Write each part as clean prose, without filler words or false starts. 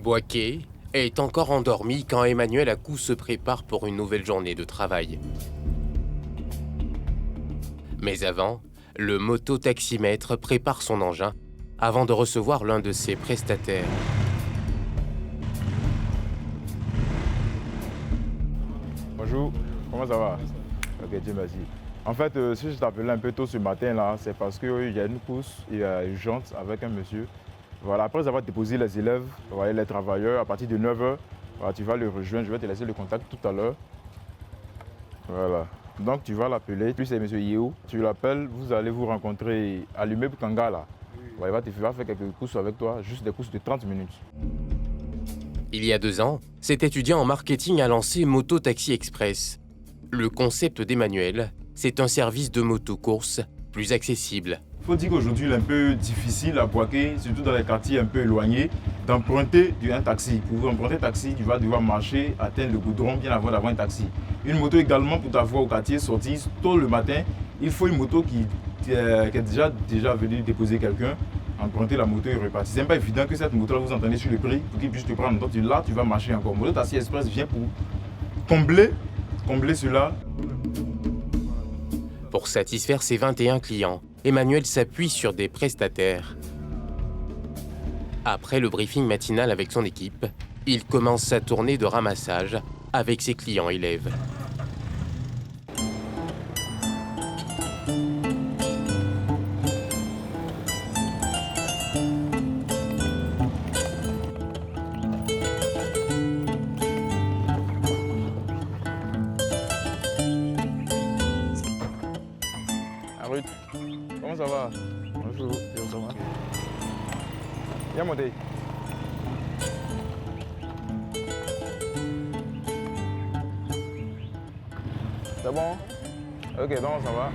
Boaké est encore endormi quand Emmanuel Akou se prépare pour une nouvelle journée de travail. Mais avant, le moto-taximètre prépare son engin avant de recevoir l'un de ses prestataires. Bonjour, comment ça va? Ok, Dieu merci. En fait, si je t'appelais un peu tôt ce matin, là, c'est parce qu'il y a une course urgente avec un monsieur. Voilà, après avoir déposé les élèves, voilà, les travailleurs, à partir de 9h, voilà, tu vas le rejoindre, je vais te laisser le contact tout à l'heure. Voilà, donc tu vas l'appeler, puis c'est monsieur Yeo, tu l'appelles, vous allez vous rencontrer à l'immeuble Kanga, là. Voilà, il va faire quelques courses avec toi, juste des courses de 30 minutes. Il y a 2 ans, cet étudiant en marketing a lancé Moto Taxi Express. Le concept d'Emmanuel, c'est un service de moto-course plus accessible. Il faut dire qu'aujourd'hui, il est un peu difficile à Boaké, surtout dans les quartiers un peu éloignés, d'emprunter un taxi. Pour emprunter un taxi, tu vas devoir marcher, atteindre le goudron bien avant d'avoir un taxi. Une moto également, pour t'avoir au quartier, sortir tôt le matin, il faut une moto qui est déjà venue déposer quelqu'un, emprunter la moto et repartir. C'est pas évident que cette moto-là, vous entendez sur le prix, pour qu'il puisse te prendre. Donc là, tu vas marcher encore. Moto Taxi Express vient pour combler cela. Pour satisfaire ses 21 clients, Emmanuel s'appuie sur des prestataires. Après le briefing matinal avec son équipe, il commence sa tournée de ramassage avec ses clients élèves. Ruth, comment ça va? Bonjour, ça va? Viens monter. C'est bon? Ok, donc ça va.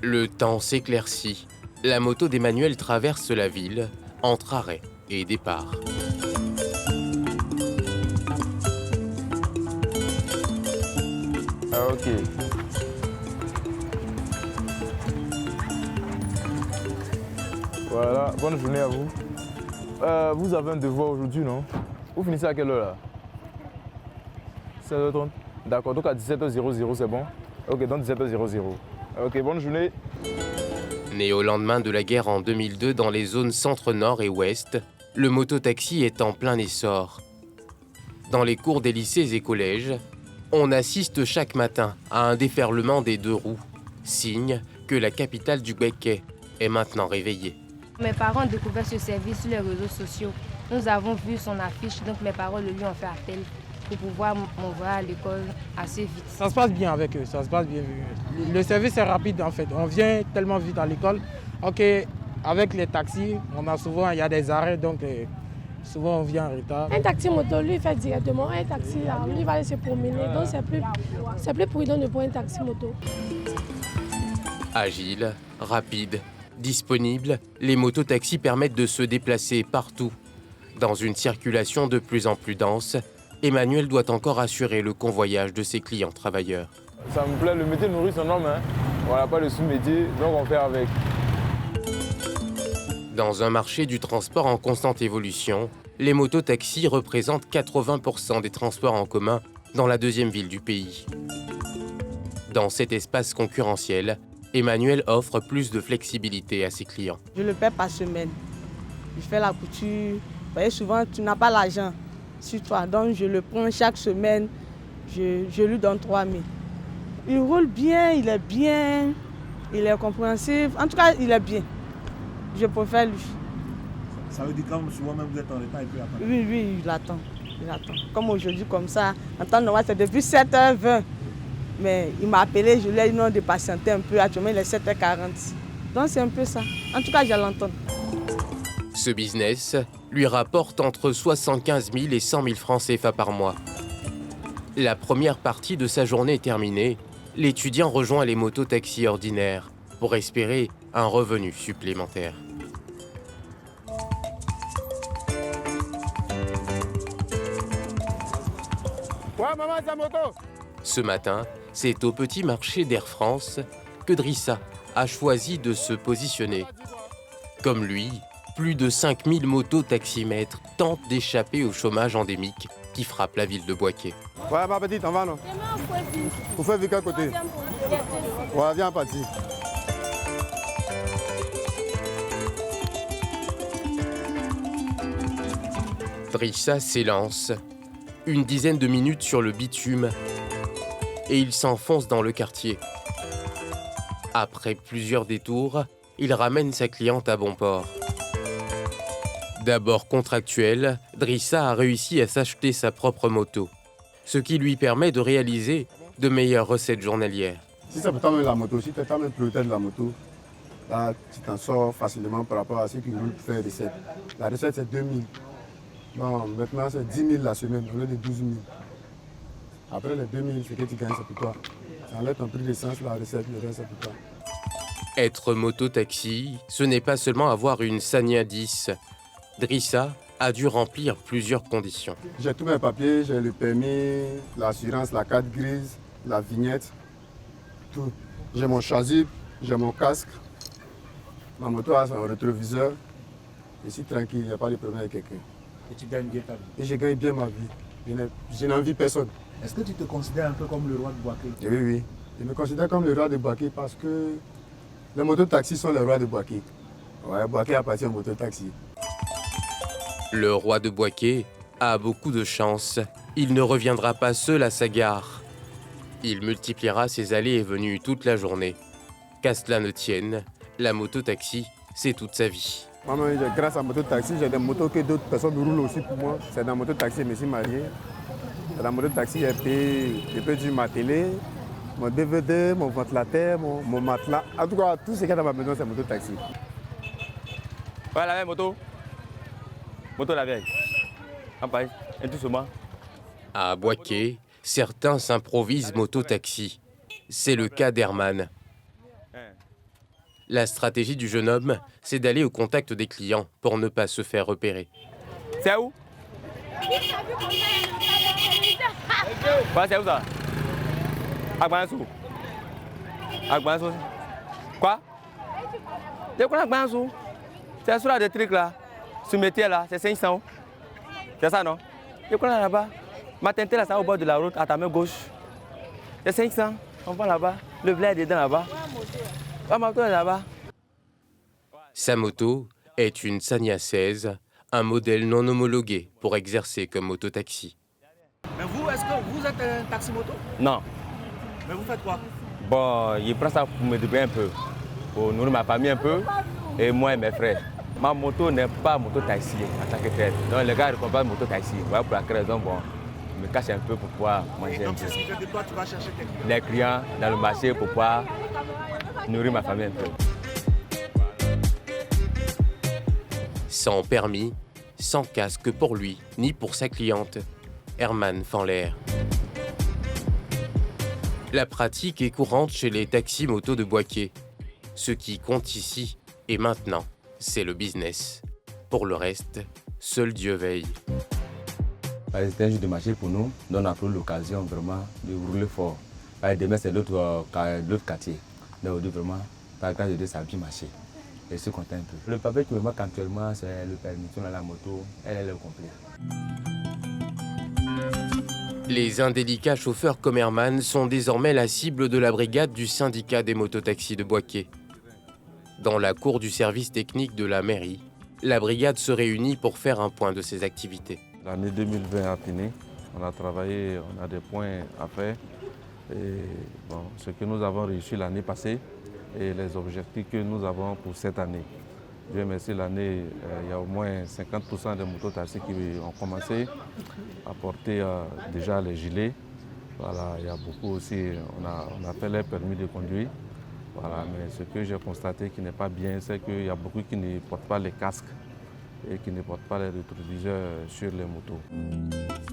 Le temps s'éclaircit. La moto d'Emmanuel traverse la ville entre arrêt et départ. Ah, ok. Voilà, bonne journée à vous. Vous avez un devoir aujourd'hui, non? Vous finissez à quelle heure là? 16h30. D'accord, donc à 17h00, c'est bon? Ok, donc 17h00. Ok, bonne journée. Né au lendemain de la guerre en 2002 dans les zones centre-nord et ouest, le mototaxi est en plein essor. Dans les cours des lycées et collèges, on assiste chaque matin à un déferlement des 2 roues, signe que la capitale du Béquet est maintenant réveillée. Mes parents ont découvert ce service sur les réseaux sociaux. Nous avons vu son affiche, donc mes parents lui ont fait appel pour pouvoir m'envoyer à l'école assez vite. Ça se passe bien avec eux, ça se passe bien. Le service est rapide en fait, on vient tellement vite à l'école. Ok, avec les taxis, il y a des arrêts, donc souvent on vient en retard. Un taxi moto, lui, il fait directement. Un taxi, là, lui, il va aller se promener. Donc c'est plus prudent de prendre un taxi moto. Agile, rapide, disponible, les mototaxis permettent de se déplacer partout. Dans une circulation de plus en plus dense, Emmanuel doit encore assurer le convoyage de ses clients travailleurs. Ça me plaît, le métier nourrit son homme, hein. Voilà, pas le sous-métier, donc on fait avec. Dans un marché du transport en constante évolution, les mototaxis représentent 80% des transports en commun dans la 2e ville du pays. Dans cet espace concurrentiel, Emmanuel offre plus de flexibilité à ses clients. Je le paie par semaine. Je fais la couture. Vous voyez, souvent, tu n'as pas l'argent sur toi. Donc, je le prends chaque semaine. Je lui donne 3 000. Il roule bien, il est compréhensif. En tout cas, il est bien. Je préfère lui. Ça veut dire que souvent même vous êtes en retard et puis attendre. Oui, il attend. Comme aujourd'hui, comme ça. En temps normal, c'est depuis 7h20. Mais il m'a appelé, je lui ai dit non de patienter un peu. Actuellement, il est 7h40. Donc c'est un peu ça. En tout cas, je l'entends. Ce business lui rapporte entre 75 000 et 100 000 francs CFA par mois. La première partie de sa journée est terminée. L'étudiant rejoint les mototaxis ordinaires pour espérer un revenu supplémentaire. Ouais, maman, c'est la moto. Ce matin, c'est au petit marché d'Air France que Drissa a choisi de se positionner. Comme lui, Plus de 5000 motos-taximètres tentent d'échapper au chômage endémique qui frappe la ville de Boaké. Ouais, ma petite, on va non? Vous faites vivre à côté? Ouais, viens partir. Drissa s'élance, une dizaine de minutes sur le bitume, et il s'enfonce dans le quartier. Après plusieurs détours, il ramène sa cliente à bon port. D'abord contractuel, Drissa a réussi à s'acheter sa propre moto, ce qui lui permet de réaliser de meilleures recettes journalières. Si c'est pour toi-même la moto, si tu es toi-même propriétaire de la moto, là, tu t'en sors facilement par rapport à ceux qui veulent faire recette. La recette, c'est 2 000. Non, maintenant, c'est 10 000 la semaine, au lieu de 12 000. Après les 2 000, ce que tu gagnes, c'est pour toi. Ça enlève ton prix d'essence, la recette, le reste, c'est pour toi. Être moto-taxi, ce n'est pas seulement avoir une Scania 10. Drissa a dû remplir plusieurs conditions. J'ai tous mes papiers, j'ai le permis, l'assurance, la carte grise, la vignette, tout. J'ai mon châssis, j'ai mon casque, ma moto a son rétroviseur. Je suis tranquille, il n'y a pas de problème avec quelqu'un. Et tu gagnes bien ta vie. Et je gagne bien ma vie. Je n'envie personne. Est-ce que tu te considères un peu comme le roi de Boaké? Oui, oui. Je me considère comme le roi de Boaké parce que les mototaxis sont les rois de Boaké. Ouais, Boaké appartient aux mototaxis. Le roi de Boaké a beaucoup de chance. Il ne reviendra pas seul à sa gare. Il multipliera ses allées et venues toute la journée. Qu'à cela ne tienne, la moto-taxi, c'est toute sa vie. Maman, grâce à la moto-taxi, j'ai des motos que d'autres personnes roulent aussi pour moi. C'est dans la moto-taxi, je me suis marié. Dans la moto-taxi, j'ai perdu ma télé, mon DVD, mon ventilateur, mon matelas. En tout cas, tout ce qu'il y a dans ma maison, c'est moto-taxi. Ouais, la vieille moto. Moto la vieille. En paille, et tout moi. À Boaké, certains s'improvisent moto-taxi. C'est le cas d'Herman. La stratégie du jeune homme, c'est d'aller au contact des clients pour ne pas se faire repérer. C'est où? Ouais, c'est où ça? Agbansou. Agbansou. Quoi? C'est quoi Agbansou? C'est sur des trucs là. Ce métier là, c'est 500. C'est ça non? C'est quoi là-bas? Ma tente là, ça au bord de la route, à ta main gauche. C'est 500. On va là-bas. Le blé est dedans là-bas. Ma moto est là-bas. Sa moto est une Scania 16, un modèle non homologué pour exercer comme mototaxi. Mais vous, est-ce que vous êtes un taxi-moto? Non. Mais vous faites quoi? Bon, je prends ça pour me débrouiller un peu, pour nourrir ma famille un peu, et moi et mes frères. Ma moto n'est pas moto-taxi en tant que tel. Donc les gars ne comprennent pas moto-taxi. Voilà pour laquelle raison, bon, je me cache un peu pour pouvoir manger un Donc peu. c'est ce qui fait de toi, tu vas chercher quelqu'un. Les clients dans le marché pour pouvoir nourrir ma famille un peu. Sans permis, sans casque pour lui, ni pour sa cliente, Herman fend l'air. La pratique est courante chez les taxis-motos de Boaké. Ce qui compte ici et maintenant, c'est le business. Pour le reste, seul Dieu veille. C'était un jour de marché pour nous, donc on a pris l'occasion vraiment de rouler fort. Demain, c'est l'autre quartier. Donc on dit vraiment, par grâce de Dieu, ça a bien marché. Je suis content un peu. Le papier qui me manque actuellement, c'est le permis. On a la moto, elle est le complet. Les indélicats chauffeurs comme Herman sont désormais la cible de la brigade du syndicat des mototaxis de Boaké. Dans la cour du service technique de la mairie, la brigade se réunit pour faire un point de ses activités. L'année 2020 a fini, on a travaillé, on a des points à faire. Et bon, ce que nous avons réussi l'année passée et les objectifs que nous avons pour cette année. Dieu merci, l'année, il y a au moins 50% des mototaxis qui ont commencé à porter déjà les gilets. Voilà, il y a beaucoup aussi, on a fait les permis de conduire. Voilà, mais ce que j'ai constaté qui n'est pas bien, c'est qu'il y a beaucoup qui ne portent pas les casques et qui ne portent pas les rétroviseurs sur les motos.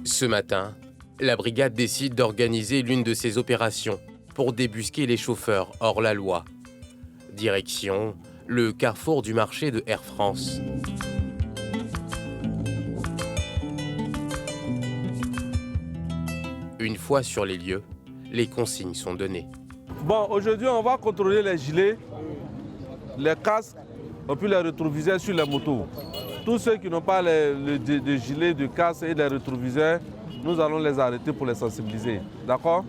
Ce matin, la brigade décide d'organiser l'une de ces opérations pour débusquer les chauffeurs hors la loi. Direction, le carrefour du marché de Air France. Une fois sur les lieux, les consignes sont données. Bon, aujourd'hui, on va contrôler les gilets, les casques et puis les rétroviseurs sur les motos. Tous ceux qui n'ont pas les gilets de casse et les rétroviseurs, nous allons les arrêter pour les sensibiliser. D'accord?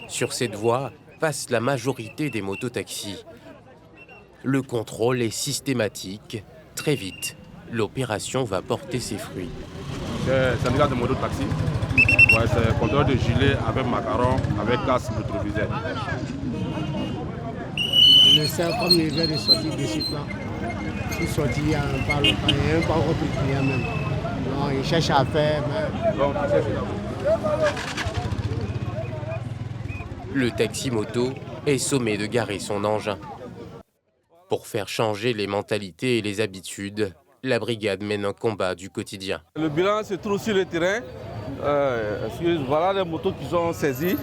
Sur cette voie passe la majorité des mototaxis. Le contrôle est systématique. Très vite, l'opération va porter ses fruits. C'est le cas de mototaxi. Ouais, c'est contrôle de gilet avec macaron, avec casque rétroviseur. Le sert comme il vient de sortir de ce plan. Il sortit il y a un pas longtemps, il n'y a pas encore pris client même. Non, il cherche à faire. Le taxi-moto est sommé de garer son engin. Pour faire changer les mentalités et les habitudes, la brigade mène un combat du quotidien. Le bilan se trouve sur le terrain. Voilà les motos qui sont saisies.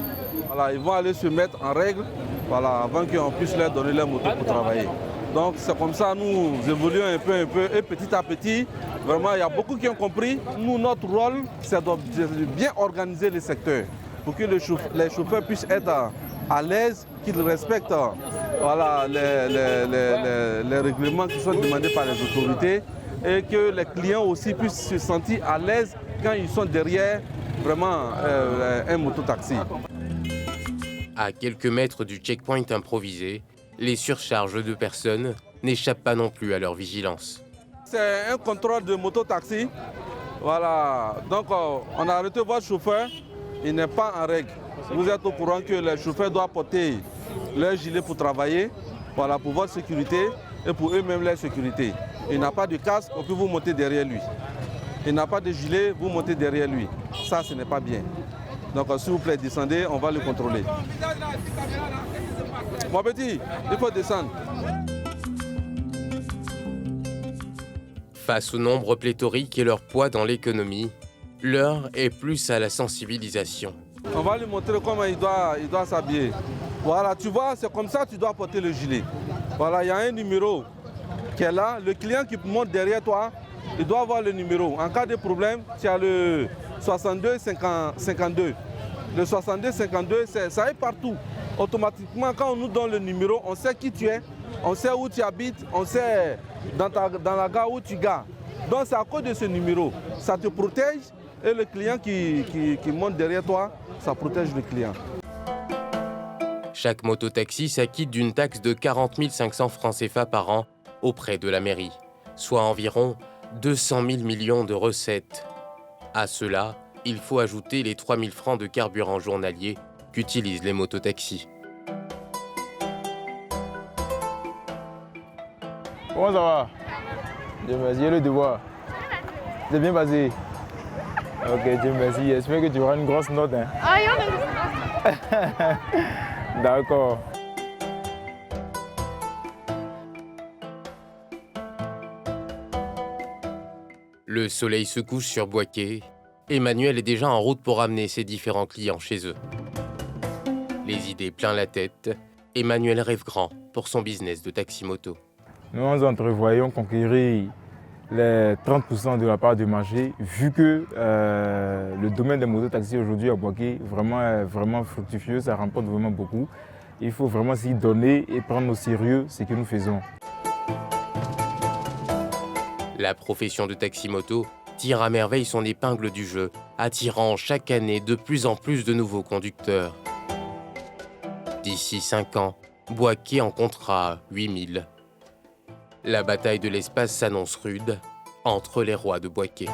Voilà, ils vont aller se mettre en règle avant qu'on puisse leur donner les motos pour travailler. Donc c'est comme ça nous évoluons un peu et petit à petit, vraiment il y a beaucoup qui ont compris. Nous, notre rôle, c'est de bien organiser le secteur pour que les chauffeurs puissent être à l'aise, qu'ils respectent les règlements qui sont demandés par les autorités et que les clients aussi puissent se sentir à l'aise quand ils sont derrière vraiment un mototaxi. À quelques mètres du checkpoint improvisé, les surcharges de personnes n'échappent pas non plus à leur vigilance. C'est un contrôle de mototaxi. Voilà. Donc on a arrêté votre chauffeur, il n'est pas en règle. Vous êtes au courant que les chauffeurs doivent porter leur gilet pour travailler, voilà, pour votre sécurité et pour eux-mêmes leur sécurité. Il n'a pas de casque, on peut vous monter derrière lui. Il n'a pas de gilet, vous montez derrière lui. Ça, ce n'est pas bien. Donc s'il vous plaît, descendez, on va le contrôler. Mon petit, il faut descendre. Face au nombre pléthorique et leur poids dans l'économie, l'heure est plus à la sensibilisation. On va lui montrer comment il doit s'habiller. Voilà, tu vois, c'est comme ça que tu dois porter le gilet. Voilà, il y a un numéro qui est là. Le client qui monte derrière toi, il doit avoir le numéro. En cas de problème, tu as le 62 52. Le 62 52, ça est partout. Automatiquement, quand on nous donne le numéro, on sait qui tu es, on sait où tu habites, on sait dans la gare où tu gares. Donc c'est à cause de ce numéro. Ça te protège et le client qui monte derrière toi, ça protège le client. Chaque mototaxi s'acquitte d'une taxe de 40 500 francs CFA par an auprès de la mairie, soit environ 200 000 millions de recettes. À cela, il faut ajouter les 3 000 francs de carburant journalier qu'utilisent les mototaxis. Comment ça va? Dieu merci, le devoir. C'est bien passé. Ok, Dieu merci. J'espère que tu auras une grosse note. Hein. D'accord. Le soleil se couche sur Boaké. Emmanuel est déjà en route pour amener ses différents clients chez eux. Les idées plein la tête, Emmanuel rêve grand pour son business de taxi-moto. Nous entrevoyons conquérir les 30% de la part du marché, vu que le domaine des mototaxis aujourd'hui à Boaké est vraiment fructifieux, ça remporte vraiment beaucoup. Il faut vraiment s'y donner et prendre au sérieux ce que nous faisons. La profession de taxi-moto tire à merveille son épingle du jeu, attirant chaque année de plus en plus de nouveaux conducteurs. D'ici 5 ans, Boaké en comptera 8000. La bataille de l'espace s'annonce rude entre les rois de Boaké.